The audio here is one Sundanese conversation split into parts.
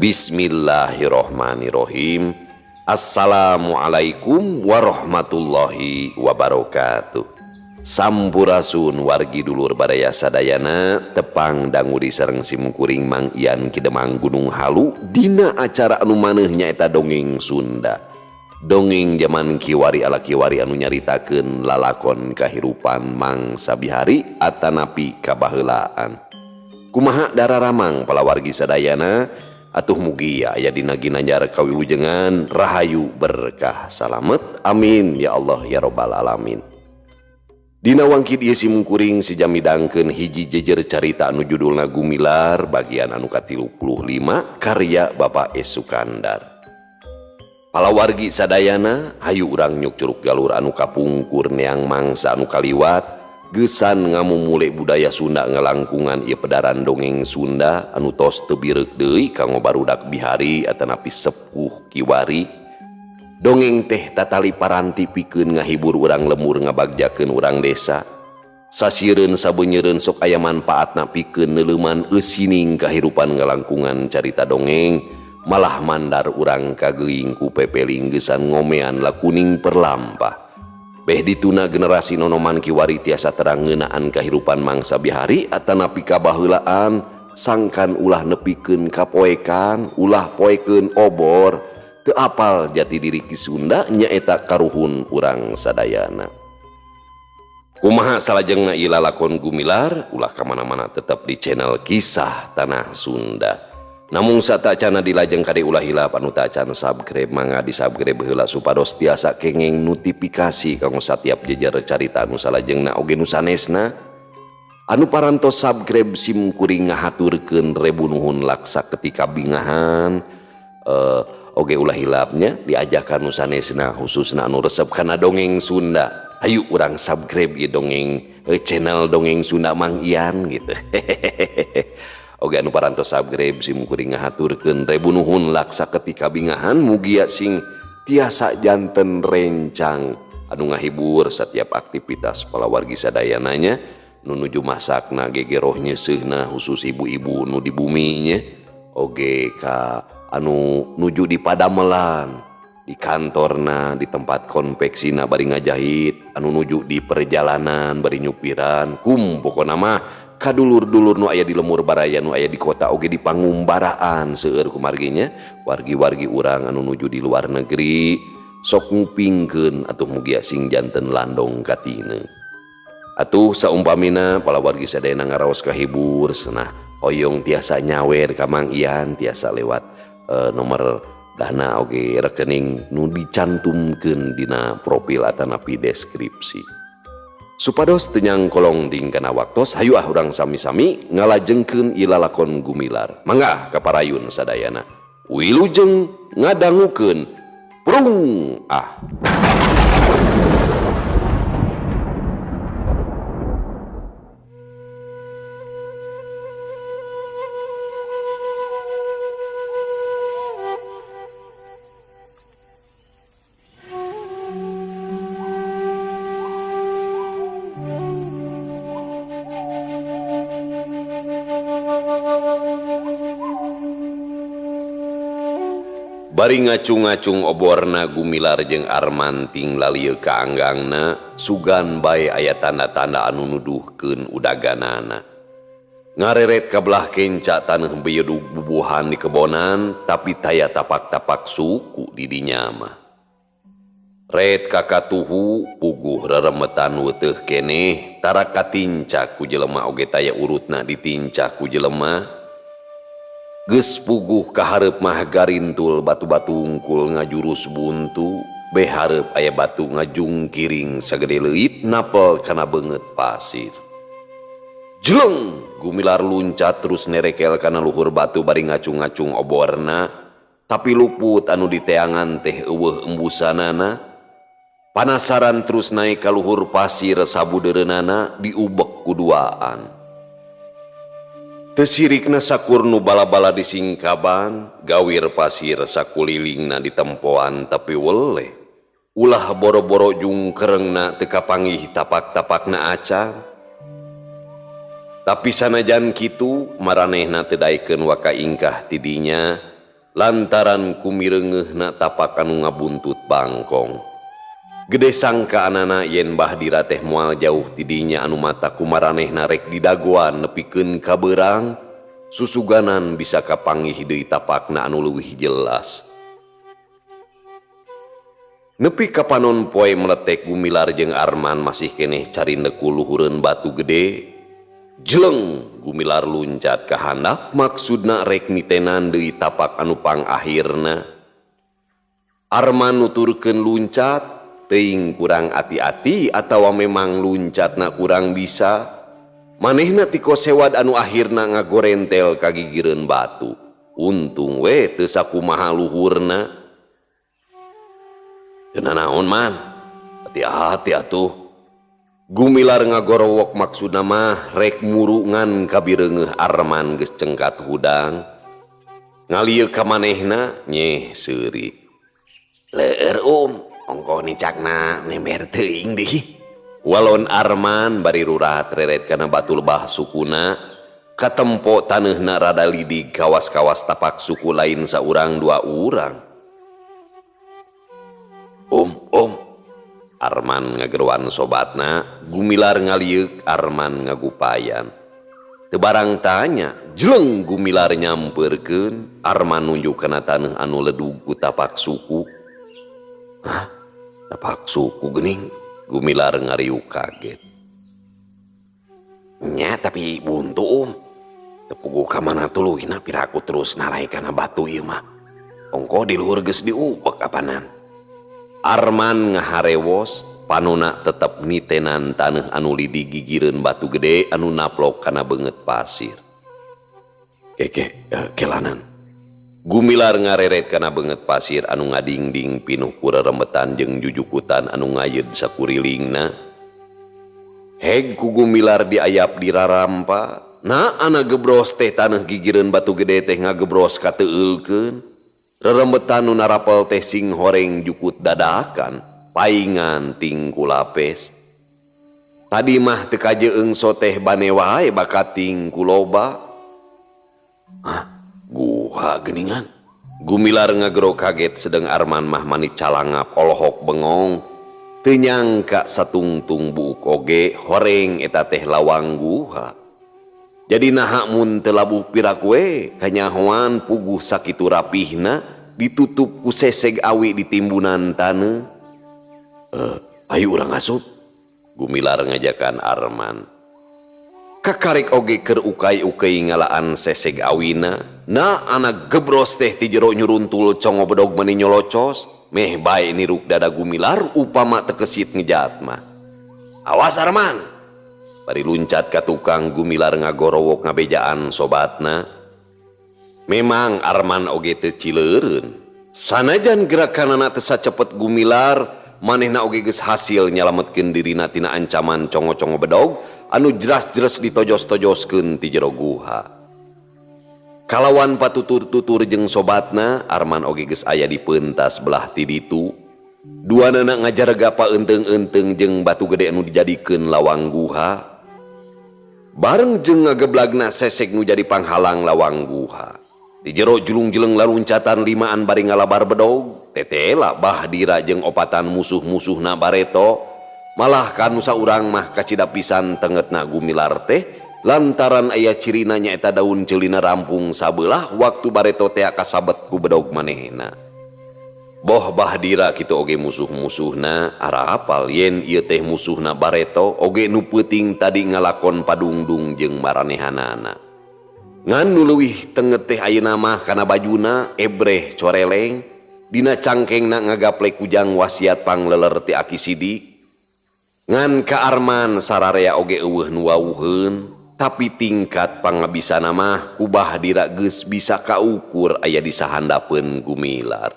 Bismillahirrohmanirrohim. Assalamualaikum warahmatullahi wabarakatuh. Sampurasun wargi dulur badaya sadayana tepang dangu disareng simkuring Mang Ian Kidemang Gunung Halu dina acara anu maneh nyaeta dongeng Sunda. Dongeng zaman kiwari ala kiwari anu nyaritakeun lalakon kahirupan mangsa bihari atanapi kabaheulaan. Kumaha dararamang palawargi sadayana atuh mugi aya dina ginanjar kawilujengan rahayu berkah salamet amin ya Allah ya robbal alamin. Dina wangkid ieu simkuring si jamidangkeun hiji jejer carita anu judulna Gumilar bagian anu ka-35 karya Bapak S. Sukandar. Palawargi sadayana hayu urang nyuk curug galur anu kapungkur neang mangsa anu kaliwat gesan ngamumule budaya Sunda ngelangkungan ieu pedaran dongeng Sunda anu tos teu birek deui kanggo barudak bihari atanapi sepuh kiwari. Dongeng teh tatali paranti pikeun ngahibur urang lemur ngabagjakeun urang desa. Sasiereun sabeunyereun sok aya manfaatna pikeun neuleuman eusining kahirupan ngelangkungan carita dongeng, malah mandar urang kageuing ku pepeling gesan ngomean lakuning perlampah. Beh dituna generasi nonoman kiwari tiasa terang ngeunaan kahirupan mangsa bihari atanapi kabaheulaan sangkan ulah nepikeun kapoekan ulah poekeun obor teu apal jati diri ki Sunda nyaeta karuhun urang sadayana. Kumaha salajengna ieu lalakon Gumilar ulah kamana-mana tetep di channel Kisah Tanah Sunda. Namung satacana dilajeng kade ulah hilap anu tacan subscribe mangga di subscribe heula supados tiasa kenging notifikasi kanggo satiap jejer carita anu salajengna oge nu sanesna. Anu parantos subscribe simkuring ngahaturkeun rebu nuhun laksa ketika bingahan oge ulah hilapnya diajakan nu sanesna khususna anu resep kana dongeng Sunda. Hayu urang subscribe ieu dongeng channel dongeng Sunda Mang Ian gitu. Oge anu parantos subscribe simkuring ngahaturkeun rebu nuhun laksa ketika bingahan mugia sing tiasa janten rencang anu ngahibur setiap aktivitas palawargi sadayananya nu nuju masakna gegeroh nyeuseuna khusus ibu-ibu nu di buminya oge ka anu nuju di padamelan di kantorna di tempat konveksina bari ngajahit anu nuju di perjalanan bari nyupiran pokona mah kadulur-dulur nu aya di lemur baraya nu aya di kota oge di pangumbaraan seueur kumarginya wargi-wargi urang anu nuju di luar negeri sok ngupingkeun atuh mugia sing janten landong katina. Atuh saumpamina palawargi sadayana ngaraos kahibur cenah hoyong tiasa nyawer ka Mang Ian tiasa lewat nomor dana oge rekening nu dicantumkeun dina profil atanapi deskripsi. Supados tenyang kolong tingkana waktos hayu urang sami-sami ngalajengkeun ieu lalakon Gumilar. Mangga kaparayun sadayana. Wilujeng ngadangukeun prung ah. Bari ngacung-ngacung oborna Gumilar jeung Armanting lalieu ka anggangna sugan bae aya tanda-tanda anu nuduhkeun udaganana. Ngareret ka belah kenca taneuh beuyeuh bubuhan di kebonan tapi taya tapak-tapak suku di dinya mah. Ret kakatuhu puguh reremetan weuteuh keneh tara katincak ku jelema oge taya urutna ditincak ku jelema. Geus puguh kahareup mah garintul batu-batu ungkul ngajurus buntu beh hareup aya batu ngajungkiring sagede leuit napel kana beungeut pasir. Jeleng Gumilar luncat terus nerekel kana luhur batu bari ngacung-ngacung oborna tapi luput anu diteangan teh eueuh embusanana. Panasaran terus naik ka luhur pasir sabudeureunana diubek kuduaan. Tesirikna sakur nu bala-bala disingkaban gawir pasir sakulilingna ditempoan tapi weleh ulah boro-boro jungkerengna teu kapanggih tapak-tapakna acan. Tapi sanajan kitu maranehna teu daekeun waka ingkah tidinya lantaran kumireungeuhna tapak anu ngabuntut bangkong. Gede sangka anana yen Bahdira teh moal jauh tidinya anu mata kumaranehna rek didagoan nepikeun ka beurang, susuganan bisa kapanggih deui tapakna anu leuwih jelas. Nepi ka panon poe meletek Gumilar jeung Arman masih keneh cari neku luhureun batu gede. Jeleng Gumilar luncat ka handap maksudna rek nitenan deui tapak anu pangakhirna. Arman nuturkeun luncat teuing kurang ati-ati atawa memang luncatna kurang bisa. Manehna ti kosewad anu akhirna ngagorentel ka gigireun batu. Untung we teu sakumaha luhurna. Teu naon man, hati-hati atuh. Gumilar ngagorowok maksudna mah rek murungan kabireungeuh Arman geus cengkat hudang. Ngalieu ka manehna nyeh seuri. Leur ongko nicakna nember teuing deui. Walon Arman bari rurat reret kana batu lebah sukuna, katempo taneuna rada lidig kawas-kawas tapak suku lain saurang dua urang. Om, Arman ngageruan sobatna. Gumilar ngaliuk, Arman ngagupayan. Teu barang tanya, jeleng Gumilar nyamperkeun. Arman nunjuk kana taneuh anu ledug ku tapak suku. Hah? Tapak suku geuning? Gumilar ngariuk kaget. Nya tapi buntu teu puguh ka mana tuluyna piraku terus nalai kana batu ieu mah. Ongko di luhur geus diubek apanan. Arman ngaharewos, panona tetep nitenan taneuh anu lidi gigireun batu gede anu naplok kana beungeut pasir. Kelanan. Gumilar ngareret kana beungeut pasir anu ngadingding pinuh ku rerembetan jeung jujukutan anu ngayeud sakurilingna. Heg ku Gumilar diayap dirarampa, na ana gebros teh taneuh gigireun batu gede teh ngagebros kateueulkeun. Rerembetan nu narapel teh sing horeng jukut dadakan, paingan tingku lapes. Tadi mah teu kajeung so teh bane wae bakat tingku loba. Hah, guha geuningan. Gumilar ngagero kaget sedeng Arman mah mani calangap olohok bengong. Teu nyangka satungtung buuk oge horeng eta teh lawang guha. Jadi naha mun teu labuh piraku we kanyahoan puguh sakitu rapihna ditutup ku seseg awi di timbunan taneuh. Ayo urang asup. Gumilar ngajakan Arman. Kakarik oge keur ukay-ukay ngalaan seseg awina. Na anak gebros teh ti jero nyuruntul congo bedog meni nyolocos. Meh bae niruk dada Gumilar upama teu kesit ngejat mah. Awas Arman. Bari luncat ka tukang Gumilar ngagorowok ngabejaan sobatna. Memang Arman oge teu cileureun. Sanajan gerakanana teu sacepet Gumilar, manehna oge geus hasil nyalametkeun dirina tina ancaman congo-congo bedog anu jelas-jelas ditojos-tojoskeun ti jero guha. Kalawan patutur-tutur jeung sobatna, Arman oge geus aya di peuntas belah ti ditu. Duanana ngajarga paeunteng-eunteng jeung batu gede anu dijadikeun lawang guha. Bareng jeung ngageblagna sesek nu jadi panghalang lawang guha. Di jero julung-jeleng laluncatan limaan bari ngalabar bedog, tetela Bahdira jeung opatan musuh-musuhna bareto, malah kanu saurang mah kacida pisan tengetna Gumilar teh, lantaran aya cirina nyaeta daun ceulina rampung sabelah waktu bareto teh kasabet ku bedog manehna. Boh Bahdira kitu oge musuh-musuhna, ara apal yen ieu teh musuhna bareto oge nu peuting tadi ngalakon padungdung jeung maranehanana. Ngan nu leuwih teungeut teh ayeuna mah kana bajuna ebreh coreleng, dina cangkengna ngagaplek kujang wasiat pangleler ti Aki Sidik. Ngan ka Arman sararea oge eueuh nu wawuheun, tapi tingkat pangabisana mah ku Bahdira geus bisa kaukur aya di sahandapeun Gumilar.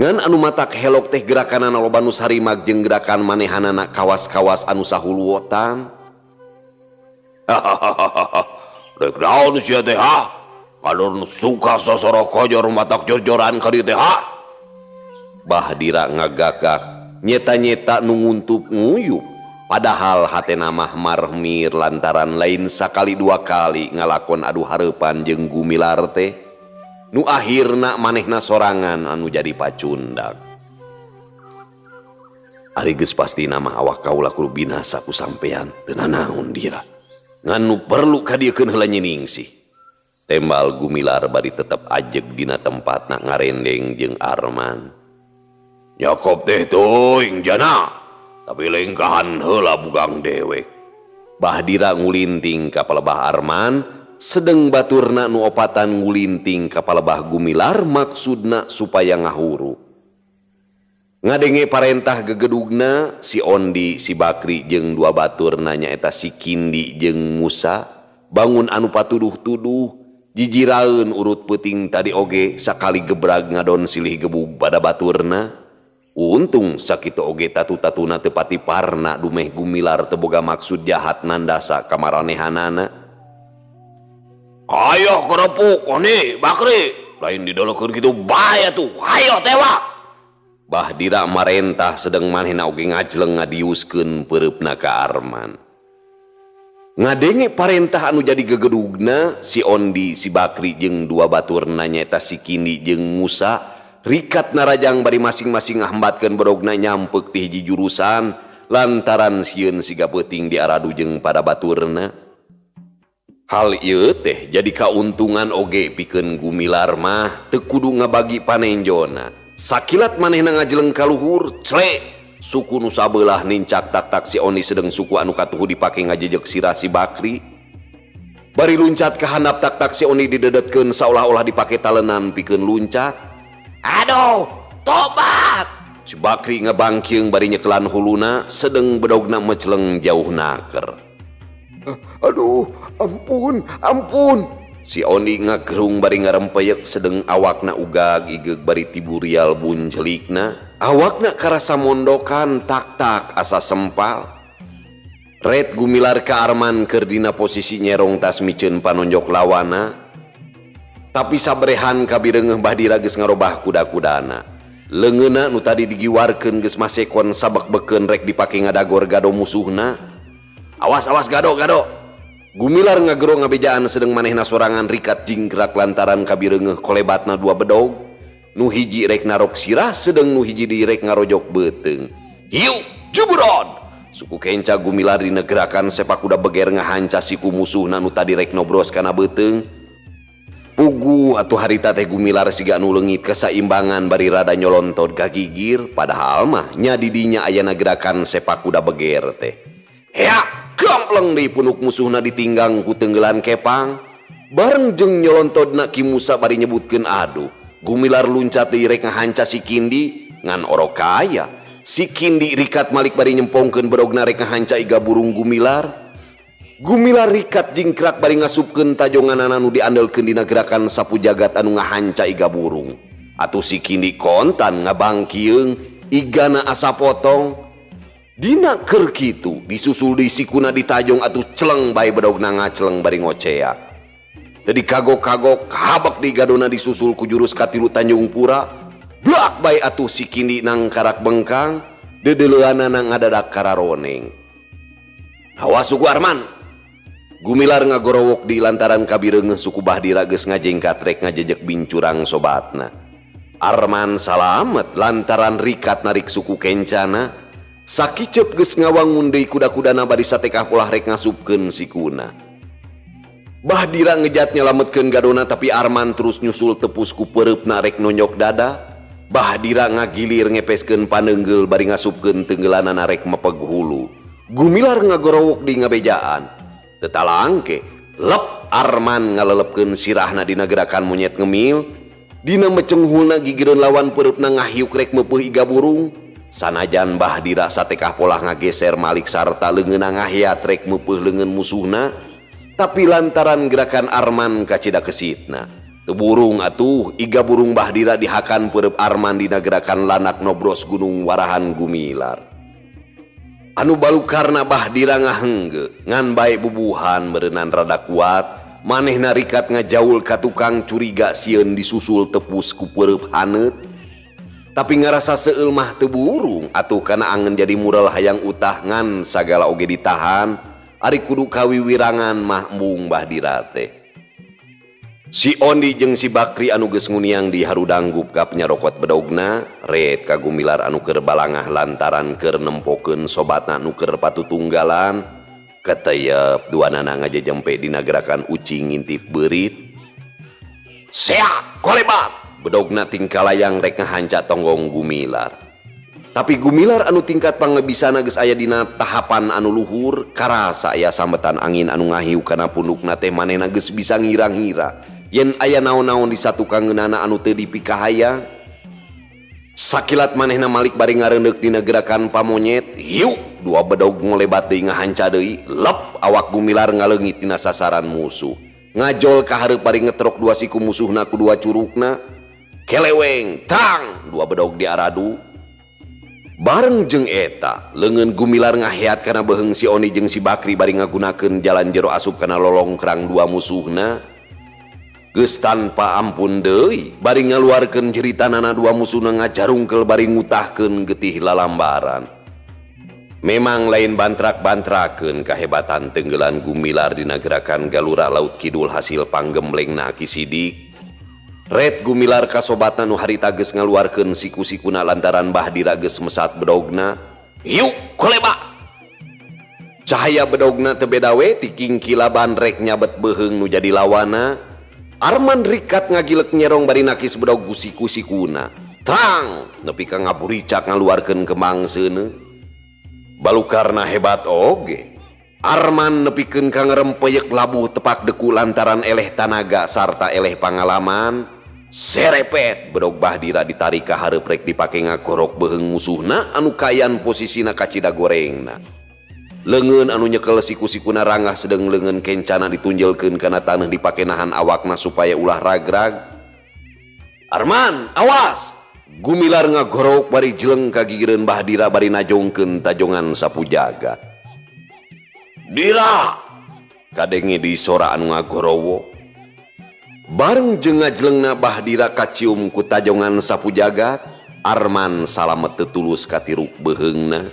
Ngan anu matak helok teh gerakanana loba nu sarimag jeung gerakan manehanana kawas-kawas anu sahuluotan. Rek naon sia teh ha? Alur suka sosoro kojor matak jor-joran ka dieu teh ha? Bahdira ngagagak, nyeta-nyeta nu nguntup nguyup, padahal hatena mah marmir lantaran lain sakali dua kali ngalakon adu hareupan jeung Gumilar teh. Nu akhirna manehna sorangan anu jadi pacundang. Ari geus pasti nama awak kaula kudu binasa ku sampean teu nanaon dira. Ngan nu perlu kadiekeun heula nyiningsih. Tembal Gumilar bari tetep ajeg dina tempatna ngarendeng jeung Arman. Nyokop teh teuing jana, tapi lengkahan heula bugang dewek. Bahdira ngulinting ka palebah Arman, sedeng baturna nu opatan ngulinting ka palebah Gumilar maksudna supaya ngahuru. Ngadenge parentah gegedugna si Ondi, si Bakri jeung dua baturna nyaeta si Kindi jeung Musa bangun anu patuduh-tuduh jijiraeun urut peuting tadi oge sakali gebrag ngadon silih gebug pada baturna. Untung sakitu oge tatu-tatuna teu pati parna dumeh Gumilar teu boga maksud jahat nandasa ka maranehanana. Ayo kerepuk Ondi, Bakri, lain didolokeun kitu bahaya tuh. Hayo tewa. Bahdira marentah sedeng manehna oge ngajleng ngadiuskeun peureupna ka Arman. Ngadenge parentah anu jadi gegedugna si Ondi, si Bakri jeung dua baturna nyaeta si Kindi jeung Musa rikat narajang bari masing-masing ngahambatkeun bodogna nyampeuk ti hiji jurusan lantaran sieun siga peuting diaradu jeung pada baturna. Hal ieu teh jadi kauntungan oge pikeun Gumilar mah teu kudu ngabagi panenjona. Sakilat manehna ngajleng ka luhur, clek suku nu sabelah nincak tak-tak si Ondi sedeng suku anu katuhu dipake ngajejek sirah si Bakri. Bari luncat ka handap tak-tak si Ondi didedetkeun saolah-olah dipake talenan pikeun luncat. Aduh, tobat! Si Bakri ngebangkeung bari nyekelan huluna sedeng bedogna meceleng jauh naker. Aduh, ampun, ampun. Si Ondi ngagerung bari ngarempeyek sedeng awakna ugag igeg bari tiburial buncelikna. Awakna karasa mondokan tak-tak asa sempal. Red Gumilar ka Arman keur dina posisi nyerong tas miceun panonjok lawana. Tapi sabrehan kabireungeuh Bahdira geus ngarobah kuda-kudana. Leungeunna nu tadi digiwarkeun geus masekon sabek-beken rek dipake ngadagor gado musuhna. Awas-awas gado-gado. Gumilar ngagero ngabejaan sedeng manehna sorangan rikat jingkrak lantaran kabireungeuh kolebatna dua bedog. Nu hiji rek narok sirah sedeng nu hiji direk ngarojok beuteung. Hiu juburon. Suku kenca Gumilar dina gerakan sepak kuda beger ngahanca siku musuhna nu tadi rek nobros kana beuteung. Pugu atuh harita teh Gumilar siga anu leungit kesaimbangan bari rada nyolontod ka gigir padahal mah nya di dinya ayana gerakan sepak kuda beger teh. Hea gampleng deui punuk musuhna ditinggang ku tenggelan kepang. Bareng jeung nyolontodna Ki Musa bari nyebutkeun aduh. Gumilar luncat deui rek ngahanca si Kindi ngan orokaya. Si Kindi rikat malik bari nyempongkeun bedogna rek ngahanca iga burung Gumilar. Gumilar rikat jingkrak bari ngasupkeun tajonganana nu diandelkeun dina gerakan sapu jagat anu ngahanca iga burung. Atuh si Kindi kontan ngabangkieung igana asa potong. Dina keur kitu disusul di sikuna ditajong atuh celeng bae bedogna ngaceleng bari ngoceak. Tadi kagok-kagok habak di gadona disusul ku jurus katilu Tanjung Pura. Blak bae atuh si Kindi nang karak bengkang, dedeleuanana ngadadak kararoneng. Awas suku Arman. Gumilar ngagorowok di lantaran kabireungeuh suku Bahdira geus ngajengkat rek ngajejek bincurang sobatna. Arman salamet lantaran rikat narik suku kencana. Sakicep geus ngawangun deui kuda-kudana bari satekah polah rek ngasupkeun sikuna. Bahdira ngejat nyalametkeun gadona tapi Arman terus nyusul tepus ku peureupna rek nonyok dada. Bahdira ngagilir ngepeskeun paneunggel bari ngasupkeun tenggelanana rek mepeg hulu. Gumilar ngagorowok di ngabejaan. Teu talangke lep Arman ngalelepkeun sirahna dina gerakan monyet ngemil. Dina mecenghulna gigireun lawan peureupna ngahiuk rek meupeui iga burung. Sanajan Bahdira satekah polah ngageser malik sarta leungeunna ngahiat rek meupeui leungeun musuhna, tapi lantaran gerakan Arman kacida kesitna teu burung atuh iga burung Bahdira dihakan peureub Arman dina gerakan lanak nobros gunung warahan Gumilar. Anu balukarna Bahdira ngahenggeu ngan bae bubuhan beureunan rada kuat manehna rikat ngajaul ka tukang curiga sieun disusul tepus ku peureub haneut. Tapi ngarasa seueul mah teu burung atuh kana angeun jadi mural hayang utah ngan sagala oge ditahan ari kudu kawiwirangan mah embung Bahdira teh. Si Ondi jeung si Bakri anu geus nguniang di harudanggup ka penyarokot bedogna, ret ka Gumilar anu keur balangah lantaran keur nempokeun sobatna anu keur patutunggalan, keteuyeub duanana ngajejempe dina gerakan ucing ngintip beurit. "Seak, kolebat!" bedogna tingkalayang rek ngahanca tonggong Gumilar. Tapi Gumilar anu tingkat pangebisana geus aya dina tahapan anu luhur, karasa aya sambetan angin anu ngahiu kana pundukna teh manehna geus bisa ngira-ngira yen aya naon-naon di satu kangeunana anu teu dipikahayang. Sakilat manehna malik bari ngareundeuk dina gerakan pamonyet, hiu dua bedog ngolebat deui ngahanca deui, lep awak Gumilar ngaleungit tina sasaran musuh. Ngajol ka hareup bari ngetrok dua siku musuhna ku dua curugna. Keleweng, tang, dua bedog diaradu. Bareng jeung eta, leungeun Gumilar ngaheat kana beheung si Oni jeung si Bakri bari ngagunakeun jalan jero asup kana lolongkrang dua musuhna. Geus tanpa ampun deui, bari ngaluarkeun ceritanana dua musuhna ngajarungkeul bari ngutahkeun getih lalambaran. Memang lain bantrak-bantrakeun kahebatan tenggelan Gumilar dina gerakan galura laut kidul hasil panggemblengna Ki Sidik. Red Gumilar ka sobatna nu harita geus ngaluarkeun siku-sikuna lantaran Bahdira geus mesat bedogna. "Hiu, koleba!" Cahaya bedogna teu beda we ti kingkilaban rek nyabet beheung nu jadi lawana. Arman rikat ngagilek nyerong bari nakis bedog ku siku-sikuna. Trang, nepi ka ngapuricak ngaluarkeun kembang seuneu. Balukarna hebat oge. Arman nepikeun ka ngarempeyek labuh tepak deku lantaran eleh tanaga sarta eleh pangalaman. Serepet bedog Bahdira ditarik ka hareup rek dipake ngagorok beheung musuhna anu kayan posisina kacida gorengna. Leungeun anu nyekel siku-sikuna rangah sedeng leungeun kencana ditunjelkeun kana taneuh dipake nahan awakna supaya ulah ragrag. "Arman, awas!" Gumilar ngagorok bari jeleng ka gigireun Bahdira bari najongkeun tajongan sapu jagat. "Dira!" kadenge di sora anu ngagorowo. Bareng jeung ngajelengna Bahdira kacium ku tajongan sapu jagat, Arman salamet teu tulus ka tiruk beheungna.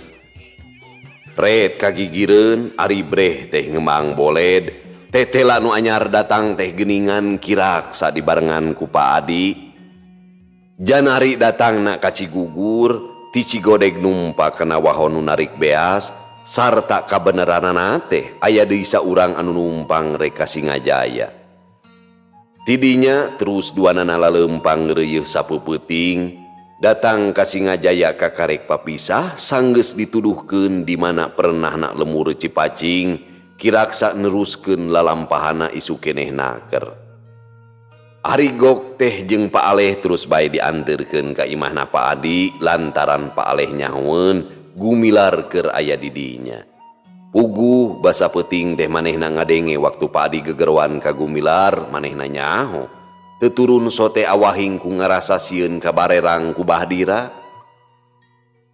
Ret kagigireun ari breh teh ngembang boled, tetela nu anyar datang teh geuningan kiraksa dibarengan ku Pa Adi. Janari datangna ka Cigugur, ti Cigodeg numpa kana wahon nu narik beas, sarta kabeneranana teh aya deui saurang anu numpang rek ka Singajaya. Tidinya terus duanana laleumpang reuyeuf sapeupeting, datang ka Singajaya ka karek papisah sanggeus dituduhkeun di mana pernahna lemur Cipacing, kiraksa neruskeun lalampahana isu keneh naker. Arigok teh jeung Pa Aleh terus bae dianterkeun ka imahna Pa Adi lantaran Pa Aleh nyahoeun Gumilar keur aya di dinya. Puguh basa peuting teh manehna ngadenge waktu Pa Adi gegerowan ka Gumilar, manehna nyaho teu turun sote awahing ku ngarasa sieun ka barerang ku Bahdira.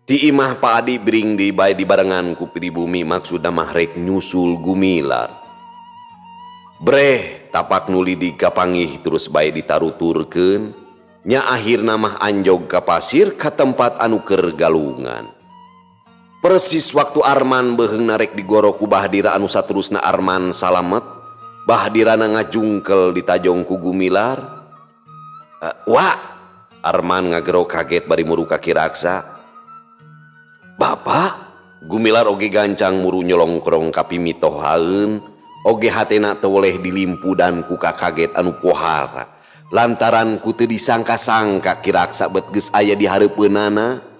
Ti imah Pa Adi bring di bae dibarengan ku pribumi maksudna mah rek nyusul Gumilar. Breh tapak nuli di kapangih terus bae ditaruturkeun, nya akhirna mah anjog ka pasir ka tempat anu keur galungan. Persis waktu Arman beheung narek digorok ku Bahdira anu saterusna Arman salamet, Bahdirana ngajungkel di tajong ku Gumilar. "Wah!" Arman ngagero kaget bari muru ka kiraksa. "Bapak?" Gumilar oge gancang muru nyolongkrong ka pimitohaeun, oge hatena teu oleh dilimpudan ku kakaget anu pohara lantaran ku teu disangka-sangka kiraksa bet geus aya di hareupeunana.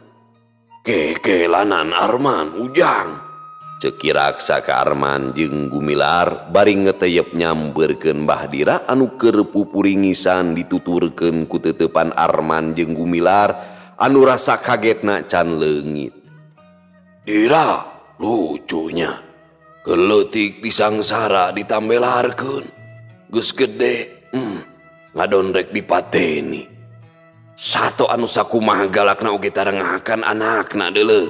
"Kekelanan Arman ujang," ceuk kiraksa ka Arman jeung Gumilar bari ngeteyep nyambeurkeun Bahdira anu keur pupuringisan dituturkeun ku teutepan Arman jeung Gumilar anu rasa kagetna can leungit. "Dira, lucunya keleutik disangsara ditambelarkeun geus gede, ngadon rek dipateni. Sato anu sakumaha galakna oge tarengahakan anakna deuleuh.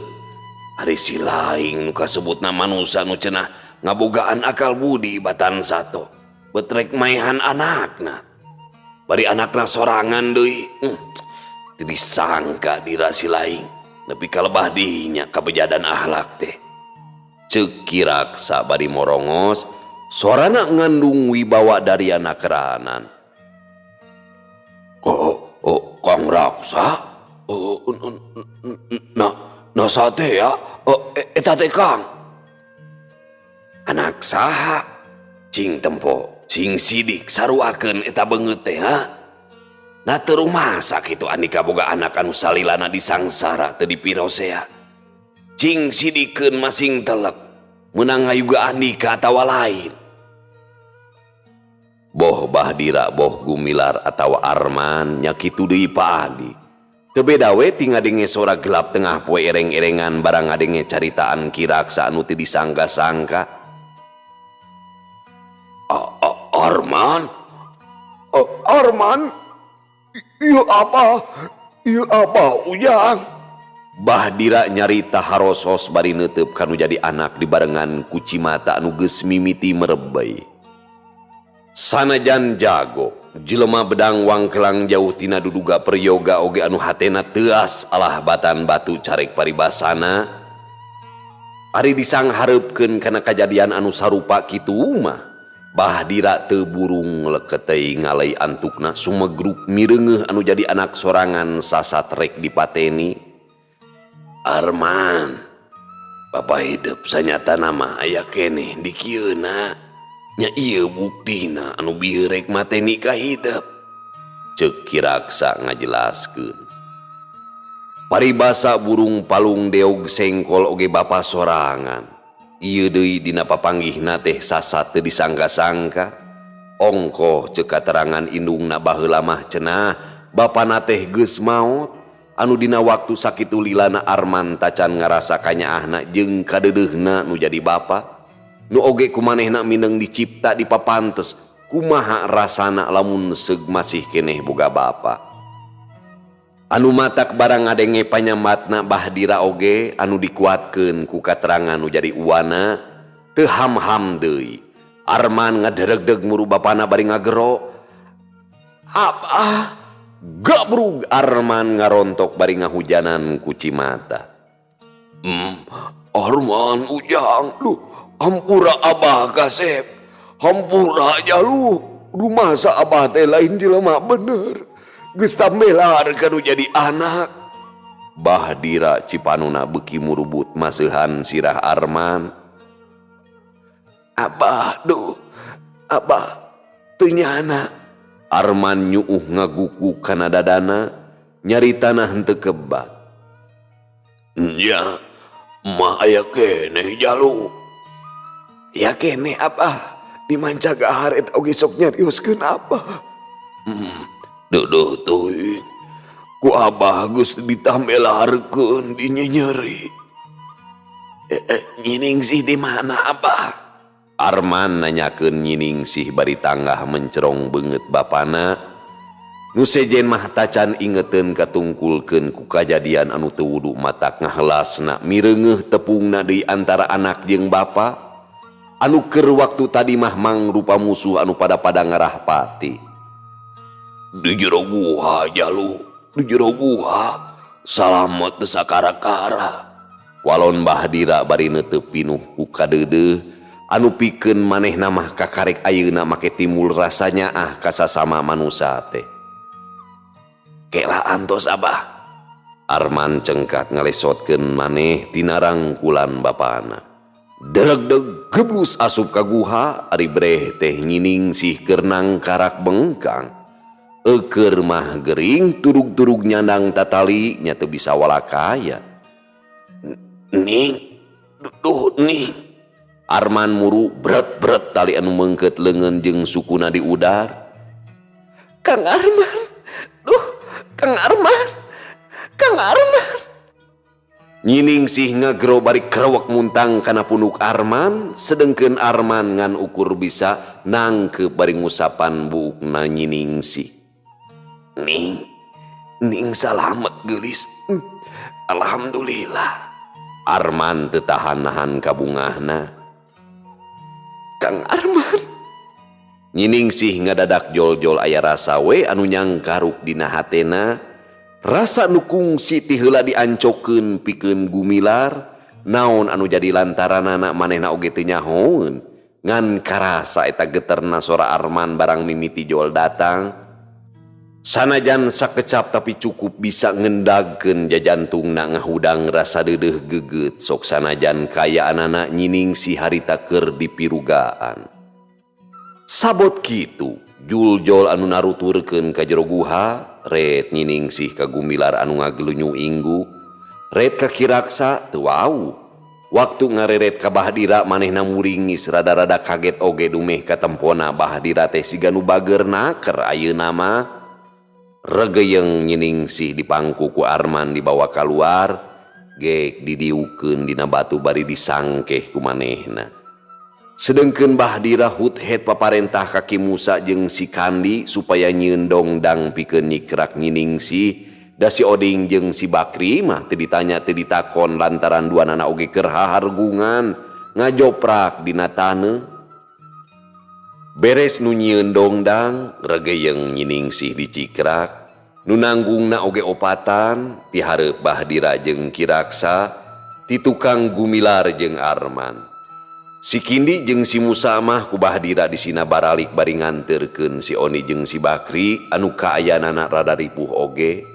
Ari si laing nu kasebutna manusia nu cenah ngabogaan akal budi batan sato, bet rek maehan anakna. Bari anakna sorangan deui. Teu disangka Dira si laing nepi ka lebah dinya kabejadan ahlak teh," ceuk kiraksa bari morongos, sorana ngandung wibawa dari anak kerahanan. Kang Raksa? Na sate ya? Eta teh Kang. Anak saha? Cing tempo, cing sidik saruakeun eta beungeut teh ha? Na teu masa kitu Andika boga anak anu salilana disangsara teu dipirosea. Cing sidikeun masing telek, meunang ngayuga Andika atawa lain. Boh Bahdira, boh Gumilar atawa Arman nya kitu deui Pak Adi. Teu beda we ti ngadenge sora gelap tengah poe ereng-erengan barang ngadenge caritaan Ki Raksa anu teu disangka-sangka. Arman? Arman? Ieu apa Ujang? Bahdira nyarita harosos bari neuteup kanu jadi anak dibarengan ku Cimata anu geus mimiti merebay. Sanajan jago jelema bedang wangkelang jauh tina duduga peryoga oge anu hatena teuas alah batan batu carek paribasana, ari disangharepkeun kana kajadian anu sarupa kitu mah Bahdira teu burung leket teuing ngalai antukna sumegruk mireungeuh anu jadi anak sorangan sasat rek dipateni. Arman, bapa hidup sanyatana mah aya keneh di kieuna. Nya ieu buktina anu bieu rek mateni ka hidup, ceuk Ki Raksa ngajelaskeun. Paribasa burung palung deog sengkol oge bapa sorangan. Ieu deui dina papanggihna teh sasat teu disangka-sangka. Ongkoh ceuk katerangan indungna baheula mah cenah bapana teh geus maot, anu dina waktu sakitu lilana Arman tacan ngarasa kanyaahna jeung kadeudeuhna nu jadi bapa. Nu oge kumanehna mineng dicipta dipapantes kumaha rasana lamun seug masih keneh boga bapa. Anu matak barang ngadenge panyambatna Bahdira oge anu dikuatkeun ku katerangan nu jadi uwana teu ham-ham deui. Arman ngaderegdeg muru bapana bari ngagero. Abah, gabrug Arman ngarontok bari ngahujanan ku Cimata. Arman Ujang, hampura Abah kasep, hampura aja lu masa Abah teh lain jelema bener, geus tambelar kanu jadi anak. Bahdira cipanuna beuki murubut maseuhan sirah Arman. Abah, Abah teu nyana. Arman nyuuh ngaguku kana dadana, nyaritana henteu kebat. Nya, mah aya keneh jalu. Ya kene Abah dimancagahar eta oge sok nyarioskeun Abah. Duduh teuing ku Abah geus ditambelarkeun di nyeri. Nyiningsih di mana Abah? Arman nanyakeun Nyiningsih bari tanggah mencerong beungeut bapana. Nu sejen mah tacan ingeteun katungkulkeun ku kajadian anu teu wudu matak ngahelasna mireungeuh tepungna deui antara anak jeung bapa. Anu keur waktu tadi mah mangrupa musuh anu pada ngarah pati. Di jero guha jalu, di jero guha salamet teu sakara-kara. Walon Bahdira bari neuteup pinuh ku kadeudeuh anu pikeun manehna mah kakarek ayeuna make timbul rasa nyaah ka sasama manusa teh. Kela antos Abah. Arman cengkat ngalesotkeun maneh tina rangkulan bapana. Deregdeg geblus asup ka guha ari breh teh Nyiningsih keur nangkarak bengkang. Eukeur mah gering turug-turug nyandang tatali nya teu bisa walakaya. Ning, duh ning. Arman muru bret-bret tali anu meungkeut leungeun jeung sukuna di udar. Kang Arman, duh, Kang Arman, Kang Arman. Nyiningsih ngagero bari krewek muntang kana punuk Arman, sedengkeun Arman ngan ukur bisa nangkeup bari ngusapan buukna Nyiningsih. Ning salamet geulis. Alhamdulillah. Arman teu tahan nahan kabungahna. Kang Arman. Nyiningsih ngadadak jol-jol aya rasa we anu nyangkaruk dina hatena. Rasa nukung siti heula diancokeun pikeun Gumilar, naon anu jadi lantaranana manehna oge teu nyahoeun ngan karasa eta geterna sora Arman barang mimiti jol datang. Sanajan sakecap tapi cukup bisa ngendagkeun jajantungna ngahudang rasa deudeuh geget sok sanajan kaya anak nyining si harita keur dipirugaan. Sabot kitu, Juljol anu naruturkeun ka jero guha, ret nyining sih ka Gumilar anu ngagelunyu inggu, ret ka Kiraksa teu wau. Waktu ngareret ka Bahdira manehna muringis rada-rada kaget oge dumeh ka tempona Bahdira teh siga nu bager naker ayeuna mah. Regeyeng nyining sih dipangku ku Arman dibawa keluar, gek didiukeun dina batu bari disangkeh ku manehna. Sedengkeun Bahdira hut-het paparentah kaki Musa jeung si Kandi supaya nyieun dongdang pikeun nyikrak nyining sih, da si Oding jeung si Bakri mah teu ditanya teu ditakon lantaran duanana oge keur hahargungan ngajoprak dina taneuh. Beres nu nyieun dongdang, regeyeng nyining sih dicikrak, nu nanggungna oge opatan, ti hareup Bahdira jeung Kiraksa, ti tukang Gumilar jeung Arman. Si Kindi jeung si Musa mah ku Bahdira disina baralik bari nganterkeun si Oni jeung si Bakri anu kaayanana rada ripuh oge.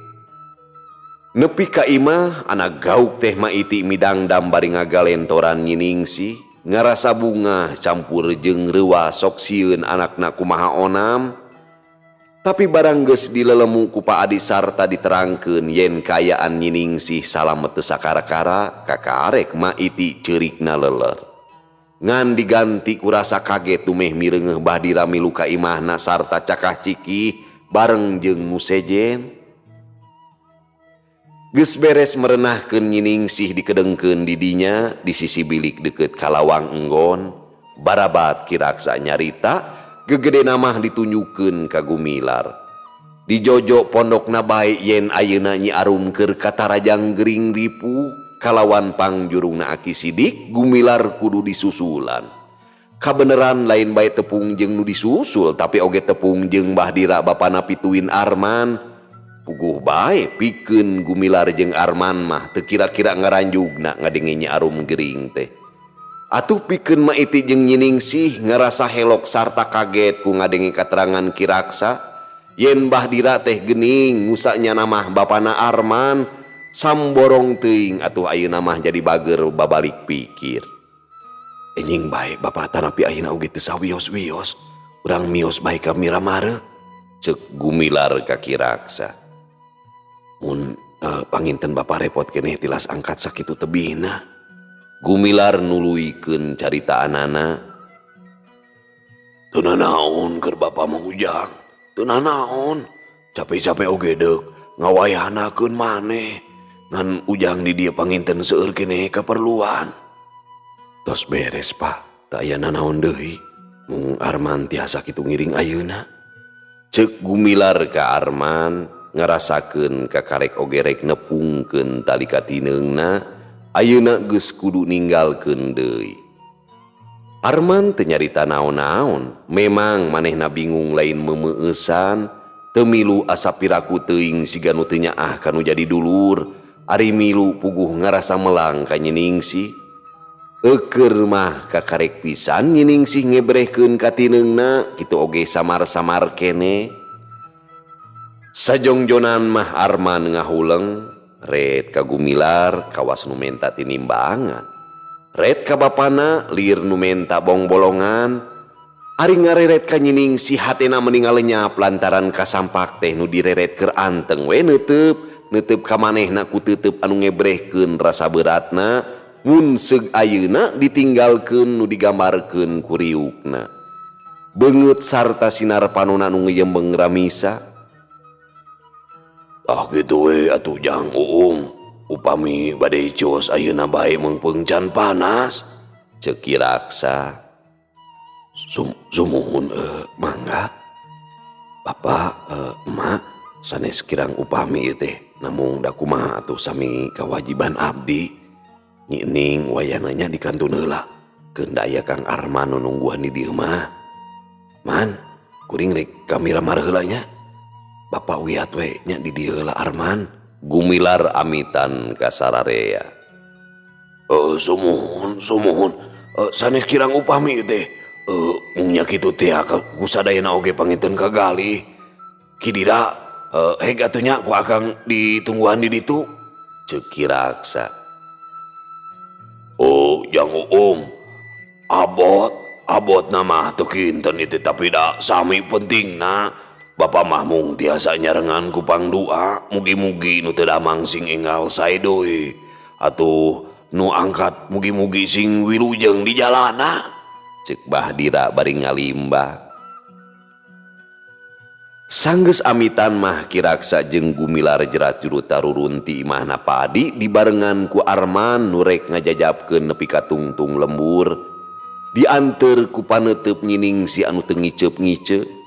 Nepi ka imah anak gauk teh maiti midangdam bari ngagalentoran nyining sih. Ngarasa bunga campur jeung reuwa sok sieun anakna kumaha onam. Tapi barang geus dilelemu ku Pa Adi sarta diterangkeun yen kayaan nyining sih salamet teu sakara-kara, kakarek maiti ceurikna leler. Ngan diganti ku rasa kaget tumeh mireungeuh Bahdira milu ka imahna sarta cakah ciki bareng jeung nu sejen. Geus beres merenahkeun nyining sih dikedengkeun di dinya di sisi bilik deukeut ka lawang enggon, barabat Kiraksa nyarita gegedena mah ditunjukkeun ka Gumilar. Di jojo pondokna bae yen ayeuna Nyi Arum keur katarajang gering ripu kalawan pangjurungna Aki Sidik, Gumilar kudu disusulan. Kabeneran lain bae tepung jeung nu disusul tapi oge tepung jeung Bahdira bapana pituin Arman. Puguh bae pikeun Gumilar jeung Arman mah teu kira-kira ngaranjugna ngadenge Nyi Arum gering teh. Atuh pikeun maiti jeung nyining sih ngarasa helok sarta kaget ku ngadenge katerangan Kiraksa yen Bahdira teh geuning ngusanya namah bapana Arman, samborong teuing atuh ayeuna mah jadi bager babalik pikir. Enjing bae bapa tanapi ayeuna oge teu sawios-wios, urang mios bae ka Miramare, ceuk Gumilar ka Kiraksa. Mun panginten bapa repot keneh tilas angkat sakitu tebihna. Gumilar nuluykeun caritaanana. Teu nanaon keur bapa mangujang, teu nanaon. Capek-capek oge deuk ngawayahnakeun maneh. Ngan ujang di dieu panginten seueur keneh kaperluan. Tos beres Pak, teu aya nanaon deui. Mung Arman tiasa kitu ngiring ayeuna. Ceuk Gumilar ka Arman. Ngarasakeun kakarek oge rek nepungkeun tali katineungna, ayeuna geus kudu ninggalkeun deui. Arman teu nyarita naon-naon, memang manehna bingung lain memeueusan, teu milu asa piraku teuing siga nu teu nyaah kanu jadi dulur, ari milu puguh ngarasa melang ka nyining sih. Eukeur mah kakarek pisan nyining sih ngebrehkeun katineungna, kitu oge samar-samar keneh. Sajongjonan mah Arman ngahuleng, ret ka Gumilar kawas nu menta tinimbangan. Ret ka bapana lir nu menta bongbolongan. Ari ngareret ka nyining si hatena meningal lenyap lantaran kasampak teh nu direret keur anteng we neuteub ka manehna ku teuteub anu ngebrehkeun rasa beratna mun seug ayeuna ditinggalkeun nu digambarkeun ku riukna. Beungeut sarta sinar panonna nu ngeyembeng ramisa. Ah gitu we atuh Jang Uung, upami bade cios ayeuna bae meungpeung can panas, ceuk Kiraksa. Sumuhun mangga. Bapa emak sanes kirang upami ieu teh namung da kumaha atuh sami kawajiban abdi. Nyining wayahna nya di kantun heula. Keun da aya Kang Arman nu nungguan di dieu mah. Man, kuring rek ka Miramar heula nya. Bapak wiat we nya di dieu heula Arman. Gumilar amitan ka sararea. Sumuhun. Sanes kirang upami teh. Mung nya kitu teh ku sadayana oge panginten kagali. Kidira Hegatunya ku akang ditungguan di ditu. Ceuk Kiraksa. Oh, jang abot nama teu kinten itu tapi da sami pentingna. Bapa mah mung tiasa nyarengan ku pangdoa, mugi-mugi nu teu damang sing enggal sae deui. Atuh nu angkat mugi-mugi sing wilujeng di jalana. Ceuk Bahdira bari ngalimbah. Sanggeus amitan mah Kiraksa jeung Gumilar jerat juru tarurun ti imahna Padi dibarengan ku Arman nu rek ngajajabkeun nepi ka tungtung lembur, dianteur ku paneuteup nyining si anu teu ngiceup-ngiceu.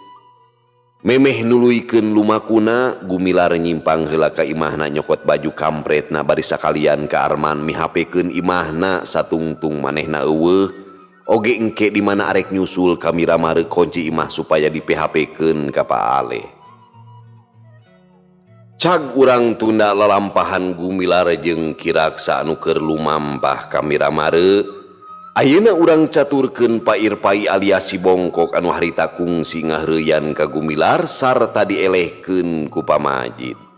Memeh nuluykeun lumakuna, Gumilar nyimpang heula ka imahna nyokot baju kampretna bari sakalian ka Arman mihapekeun imahna satungtung manehna eueuh. Oge engke di mana arek nyusul ka Miramare kunci imah supaya di PHP-keun ka Pa Ale. Cag urang tunda lalampahan Gumilar jeung Kiraksa anu keur lumampah ka Miramare. Ayeuna urang caturkeun Pair Pai alias si Bongkok anu harita kungsi ngahreuyan ka Gumilar sarta dielehkeun ku Pamajid.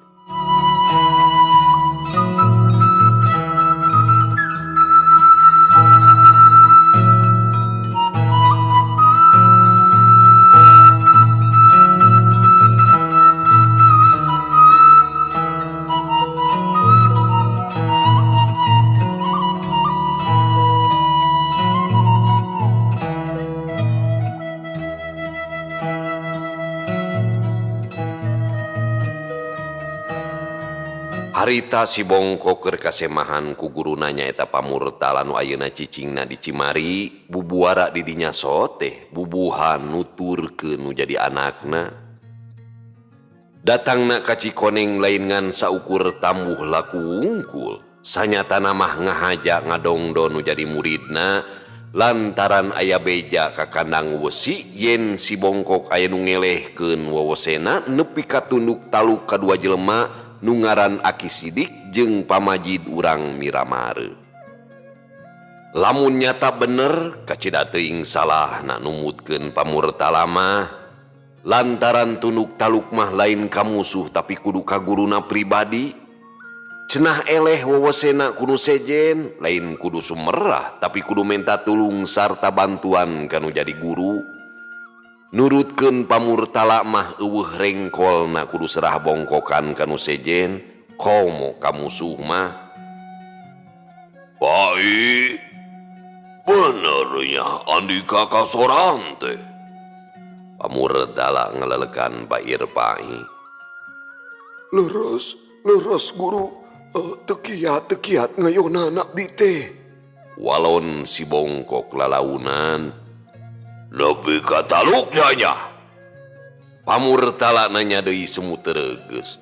Harita si Bongkok keur kasemahan ku guruna nyaeta Pamurtala nu ayeuna cicingna di Cimari, bubuara di dinya sote, bubuhan nuturkeun nu jadi anakna. Datangna ka Cikoneng lain ngan saukur tambuh laku wungkul, sanyatana mah ngahaja ngadongdo nu jadi muridna, lantaran aya beja ka kandang wesi yen si Bongkok aya nu ngelehkeun wewesena nepi ka tunduk taluk kadua jelema nu ngaran Aki Sidik jeung Pamajid urang Miramare. Lamun nyata bener kacida teuing salah na numutkeun Pamurtala mah, lantaran tunduk taluk mah lain ka musuh tapi kudu ka guruna pribadi. Cenah eleh wewesena kudu sejen, lain kudu sumerah tapi kudu menta tulung sarta bantuan kanu jadi guru. Nurutkeun Pamurtala mah eueuh rengkolna kudu serah bongkokan kanu sejen, komo ka musuh mah. Pai, benernya Andika kasoran teh. Pamurtala ngelelekan Pair Pai. Leres guru, tekiat ngayona anak di teh. Walon si Bongkok lalaunan. Nepi ka taluknya nya. Pamurtala nanya deui semu teuregeus.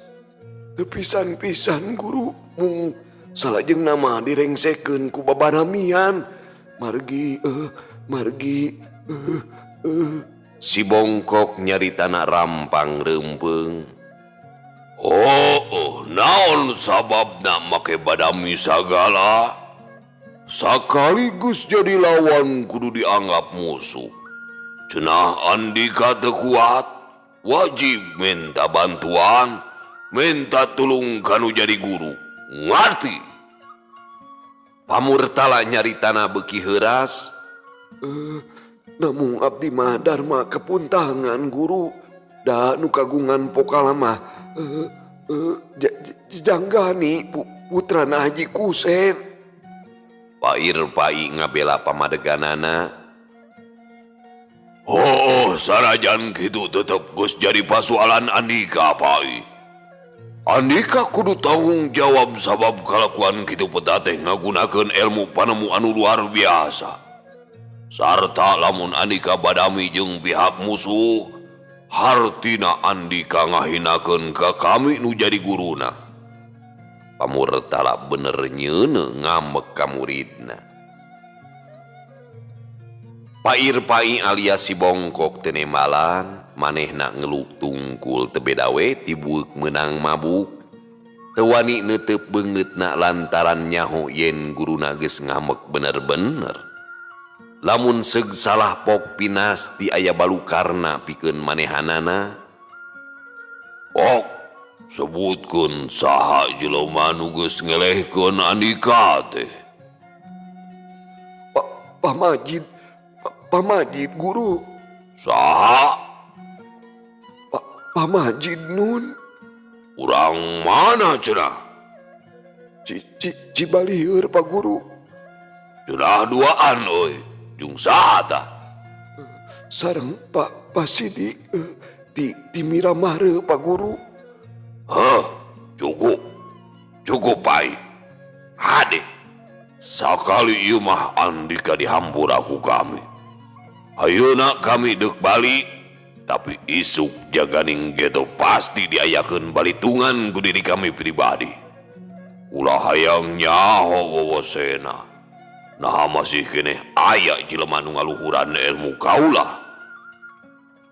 Teu pisan-pisan guru, mung salajeng nama direngsekeun ku babanamian. Margi. Si Bongkok nyaritana rampang reumpeng. Naon sababna make badami sagala? Sakaligus jadi lawan kudu dianggap musuh. Cenah Andika teu kuat, wajib minta bantuan, minta tulung kanu jadi guru. Ngarti? Pamurtala nyaritana beuki heuras. Namung abdi mah darma kepuntangan guru, da nu kagungan pokala mah janggani putrana Haji Kusen. Pair Pai ngabela pamadeganana. Sanajan kitu tetep geus jadi pasoalan Andika Pai. Andika kudu tanggung jawab sabab kalakuan kitu pedateh ngagunakeun ilmu panemu anu luar biasa. Sarta lamun Andika badami jeung pihak musuh, hartina Andika ngahinakeun ka kami nu jadi guruna. Pamurtala bener nyeuneu ngamek ka muridna. Pair Pai alias si Bongkok teu nembalan, manehna ngeluk tungkul teu beda we ti bueuk meunang mabuk. Teu wani neuteub beungeutna lantaran nyaho yen guruna geus ngamek bener-bener. Lamun seug salah pok pinasti aya balukarna pikeun manehanana. Sebutkeun saha jelema nu geus ngelehkeun Andika teh? Pak Majid, Pak Majid guru. Saha? Pak Majid nun. Urang mana cenah? Cibalieur Pak Guru. Cenah duaan euy. Jung saha tah? Sareng Pak Sidik ti Miramare Pak Guru. Cukup baik. Hade, sakali ieu mah Andika dihampura ku kami. Ayeuna kami deuk balik, tapi isuk jaganing geto pasti diayakeun balitungan ku diri kami pribadi. Ulah hayang nyaho wawosena. Nah masih keneh aya jelema nu ngaluhuran ilmu kaulah.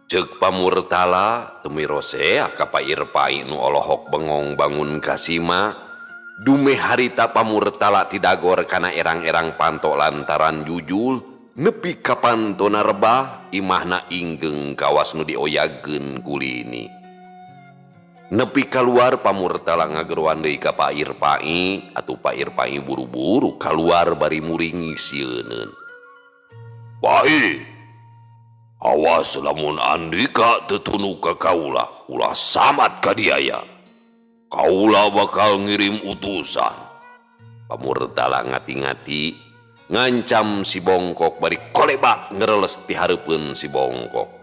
Ceuk Pamurtala teu mirose ka Pairpai nu olohok bengong bangun kasima. Dume harita Pamurtala tidagor kana erang-erang panto lantaran jujul nepi ka pantona rebah imahna inggeng kawas nu dioyageun kulini. Nepi kaluar Pamurtala ngageruan deui ka Pairpai atuh Pairpai buru-buru kaluar bari muring ngisieun. Pai, awas lamun Andika tetunu ka kaula, ulah samat ka diaya. Kaula bakal ngirim utusan. Pamurtala ngati-ngati ngancam si Bongkok bari kolebak ngereles ti hareupeun si Bongkok.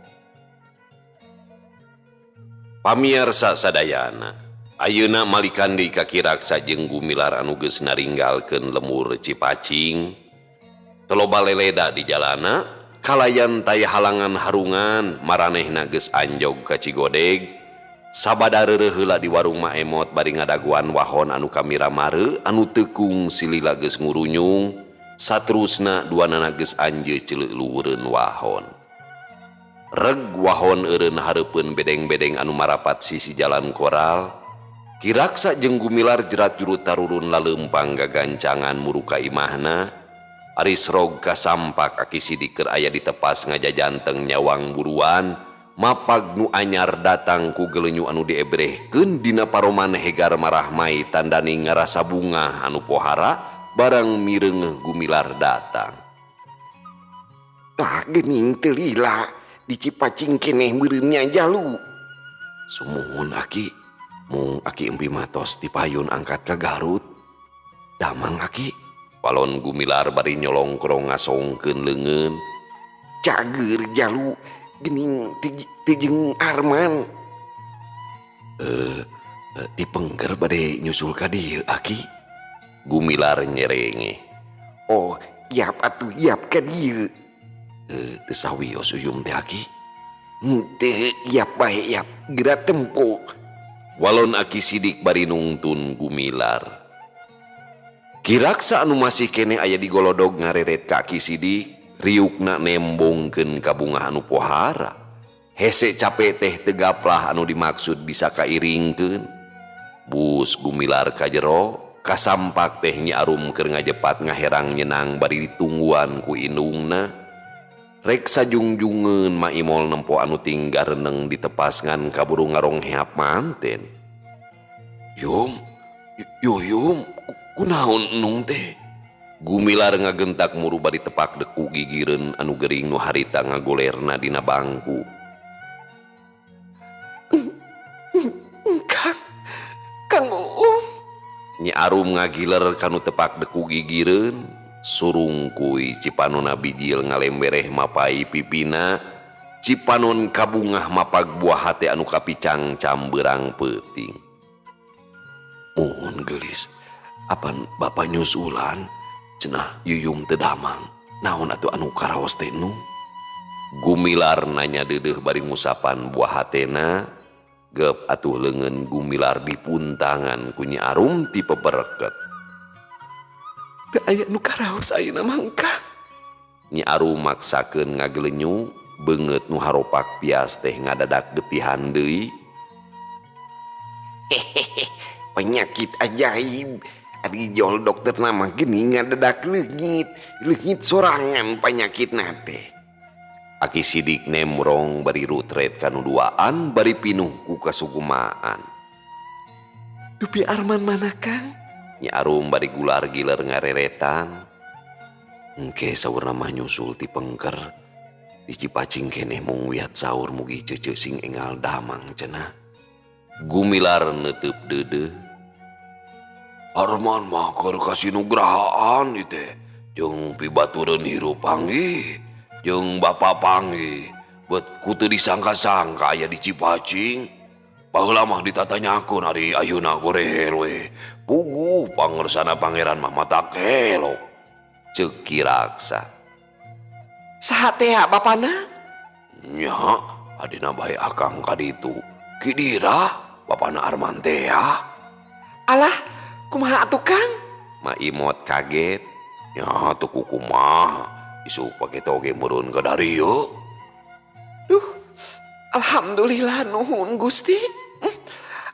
Pamirsa sadayana, ayeuna malikan deui ka Kiraksa jeung Gumilar anu geus naringgalkeun lemur Cipacing. Teloba leleda di jalana, kalayan taya halangan harungan maranehna geus anjog ka Cigodeg. Sabadareureuh heula di warung Maemot bari ngadaguan wahon anu ka Miramare anu tekung silila geus ngurunyung, saterusna duanana geus anjeun ceuleuh luhureun wahon. Reg wahon eureun hareupeun bedeng-bedeng anu marapat sisi jalan koral. Kiraksa jeung Gumilar jerat juru tarurun laleumpang gagancangan muruka imahna. Aris rog kasampak aki Sidik keur aya di tepas ngajajanteng nyawang buruan. Mapag nu anyar datang ku geleunyu anu diebrehkeun dina paroman hegar marahmai tandani ngarasa bunga anu pohara barang mireng Gumilar datang. Tah geuning teu lila di Cipacing keneh meureun nya jalu. Sumuhun Aki, mung Aki empi matos ti payun angkat ka Garut. Damang Aki, palon Gumilar bari nyolongkrong ngasongkeun leungeun. Cager jalu geuning teu jeung Arman. Ti Pengker bade nyusul ka dieu Aki. Gumilar nyerenge. Oh, yap atuh yap ka dieu. Teu sawios uyum teh Aki. Teu yap bae yap geura tempo. Walon Aki Sidik bari nungtun Gumilar. Kiraksa anu masih kene aya di golodog ngareret ka Aki Sidik. Riukna nembongkeun ka bunga anu pohara. Hese capek teh tegaplah anu dimaksud bisa kairingkeun. Bus Gumilar ka jero, kasampak teh Nyi Arum keur ngajepat ngaherang nyenang bari ditungguan ku indungna. Rek sajungjungeun Maimol nempo anu tinggal reneng ditepas ngan kaburu ngarongheap manten. Yum, kunaon enung teh? Gumilar ngagentak muru bari tepak deku gigireun anu gering nu harita ngagolerna dina bangku. Kang Om. Nyi Arum ngagiler kanu tepak deku gigireun, surung kuy Cipanonna bijil ngalembereh mapai pipina, Cipanon kabungah mapag buah hate anu kapicang camberang peuting. Mohon geulis, apan Bapa nyusulan? Cenah yuyum teu damang, naon atuh anu karaos teh nu? Gumilar nanya deudeuh bari ngusapan buah hatena. Gep atuh leungeun Gumilar dipuntangan ku Nyi Arum ti pepereket. Teu aya nu karaos ayeuna mangka. Nyi Arum maksakeun ngagelenyu, beungeut nu haropak pias teh ngadadak getihan deui. Penyakit ajaib. Ari jol dokter nama geuning ngadadak leungit sorangan penyakit nate. Aki Sidik nemrong bari rutret kanu duaan bari pinuh ku kasukumaan. Dupi Arman mana Kang? Nyi Arum bari gular giler ngareretan. Engke saurna mah nyusul ti pengker. Di Cipacing keneh mung wiat saur mugi cece sing engal damang cenah. Gumilar neuteub deudeuh. Arman mah keur kasih nugrahaan ieu teh. Jeung pibatureun hirup panggih, jeung bapa panggih. Bet kutu disangka-sangka aya di Cipacing. Baheula mah ditatanyakeun ari ayeuna gorehel we. Puguh pangersana pangeran mah mata kelok. Ceuk Ki Raksa. Saha teh bapana? Nya, adina bae akang kaditu. Kidira bapana Arman teh ya. Alah, kumaha atuh Kang? Ma Imot kaget. Ya tuh kumaha. Isuk pake toge meureun ka Dario. Duh, alhamdulillah nuhun Gusti.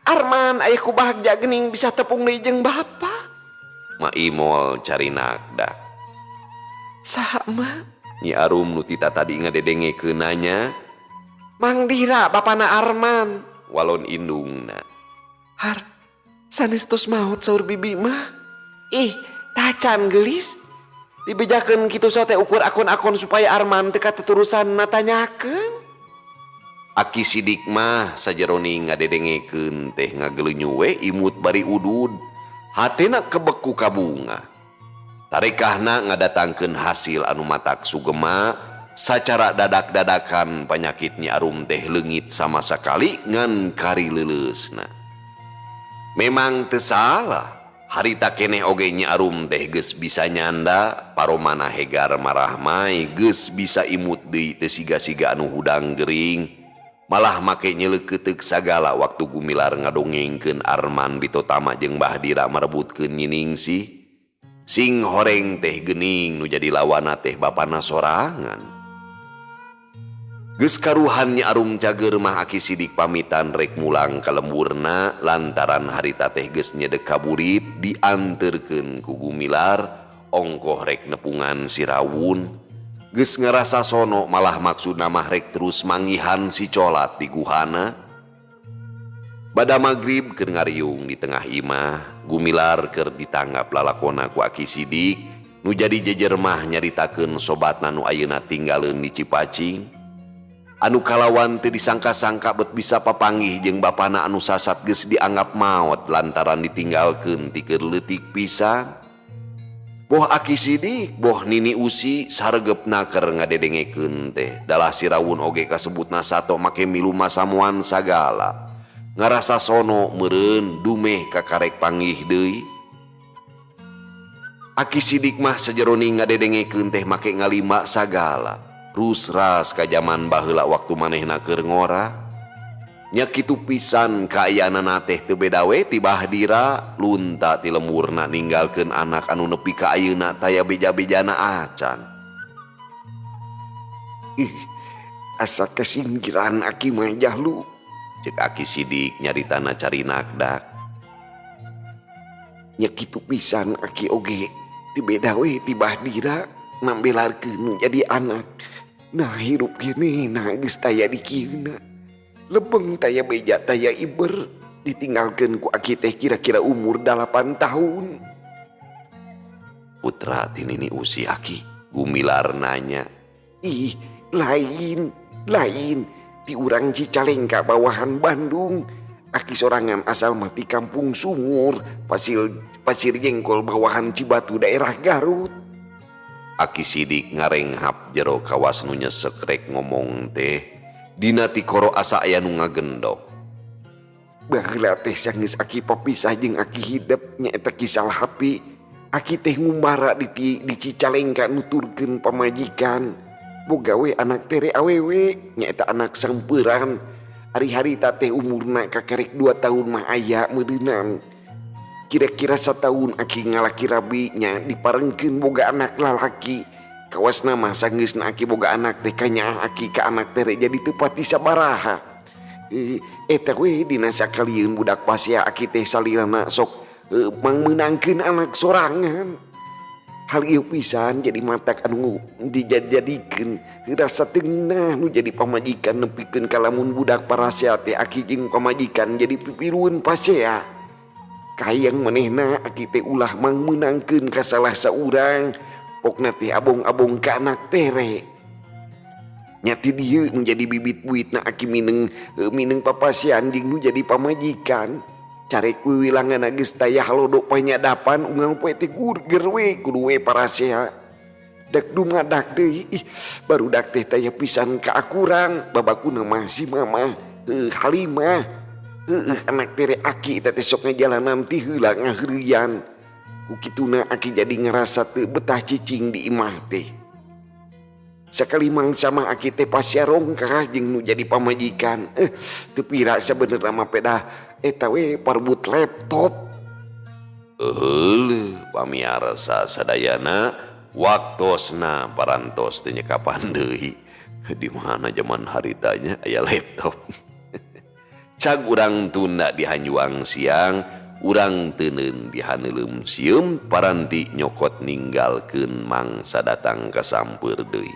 Arman aya ku bahagja geuning bisa tepung deui jeung bapa. Ma Imol cari nagdak. Saha mah? Nyi Arum nu tita tadi ngadedengekeun nanya. Mang Dira bapana Arman. Walon indungna. Har, sanes tos maot saur bibi mah. Ih, tacan geulis. Dibejakeun kitu so teh ukur akun-akun supaya Arman teu katuturusan natanyakeun. Aki Sidik mah sajeroni ngadedengekeun teh ngageuleunyu we imut bari udud. Hatena kebeku kabunga. Tarekahna ngadatangkeun hasil anu matak sugema. Sacara dadak-dadakan penyakit Nyi Arum teh leungit sama sakali ngan kari leuleusna. Memang teu salah. Harita keneh oge Nyi Arum teh geus bisa nyanda. Paromana Hegar marah mai geus bisa imut deui teu siga-siga anu hudang gering. Malah make nyeleuketeuk sagala waktu Gumilar ngadongengkeun Arman Bitotama jeung Mbah Dira marebutkeun Nyi Ningsih. Sing horeng teh geuning nu jadi lawana teh bapana sorangan. Geus karuhan Nyi Arum cager mah Aki Sidik pamitan rek mulang ka lemburna lantaran harita teh geus nyedek kaburit dianterkeun ku Gumilar ongkoh rek nepungan si Rawun. Geus ngerasa sono malah maksudna mah rek terus manggihan si colat di guhana. Bada magrib keur ngariung di tengah imah, Gumilar keur ditanggap lalakona ku Aki Sidik nu jadi jejer mah nyaritakeun sobatna nu ayeuna tinggaleun di Cipacing. Anu kalawan teu disangka-sangka bet bisa papanggih jeung bapana anu sasat geus dianggap maot lantaran ditinggalkeun ti keur leutik pisan. Boh Aki Sidik, boh Nini Usi saregepna keur ngadedengekeun teh. Dalah si Rawun oge kasebutna sato make milu masamuan sagala. Ngarasa sono meureun dumeh kakarek panggih deui. Aki Sidik mah sajeroni ngadedengekeun teh make ngalima sagala. Rusras ka jaman baheula waktu manehna keur ngora. Nya kitu pisan kaayaanana teh teu beda we ti Mbah Dira lunta ti lemurna ninggalkeun anak anu nepi ka ayeuna taya beja-bejana acan. Ih, asa kesingkiran Aki mah jahlu. Cek Aki Sidik nyaritana cari nagdak. Nya kitu pisan Aki oge ti beda we ti Mbah Dira nambelarkeun jadi anak. Nah hirup gini nah geus taya di kieuna. Lebeng taya beja taya iber ditinggalkeun ku Aki teh kira-kira umur 8 tahun. Putra ti Nini Usi Aki, Gumilar nanya. Ih, lain ti urang Cicalengka bawahan Bandung. Aki sorangan asal mah ti Kampung Sungur, Pasir Jengkol bawahan Cibatu daerah Garut. Aki Sidik ngarenghap jero kawas nu nyesek rek ngomong teh. Dina ti koro asa aya nu ngagendok. Baheula teh sanggeus Aki papisah jeung Aki hidep nyaeta kisah hapi. Aki teh ngumbara di Cicalengka nuturkeun pamajikan. Boga we anak tere awewe nyaeta anak sampeuran. Hari-harita teh umurna kakarek 2 tahun mah aya meudeunan. Kira-kira 1 tahun Aki ngalaki rabi nya diparengkeun boga anak lalaki. Kawasna mah sanggeusna Aki boga anak teh kanyaah Aki ka anak tere jadi teu pati sabaraha. Eta we dina sakalieun budak pasea Aki teh salirana sok mangmeunangkeun anak sorangan. Hal ieu pisan jadi matak anu dijadikeun rasa teunah nu jadi pamajikan nepikeun ka lamun budak parasea teh Aki jeung pamajikan jadi pipiruun pasea. Kayang manehna aki teh ulah mang menangkeun ka salah saurang, pokna teh abong-abong ka anak tere. Nyati dieu nu jadi bibit buitna aki mineng papasian jeung nu jadi pamajikan. Carek wiwilangan geus taya halodok panyadapan ungang poe teh gurger we kudu we paraseha. Dak dumadak deui barudak teh taya pisan ka akurang babakuna mah si mama Halimah. Anak tere aki teh sok ngajalanan ti heula ngaheureuyan. Ku kituna aki jadi ngerasa teu betah cicing di imah teh. Sakali mangsa mah aki teh pasiarongkah jeung nu jadi pamajikan. Teu pira sabenerna mah pedah eta we parbut laptop. Heuleuh pamiarsa sadayana waktosna parantos teu nyekapan deui. Di mana zaman haritanya aya laptop. Cag urang tunda dihanjuang siang, urang teuneun dihaneuleum sieum paranti nyokot ninggalkeun mangsa datang ka sampeur deui.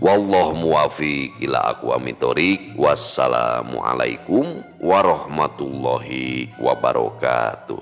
Wallahu muwafiq ila aqwamit thoriq. Wassalamualaikum warahmatullahi wabarakatuh.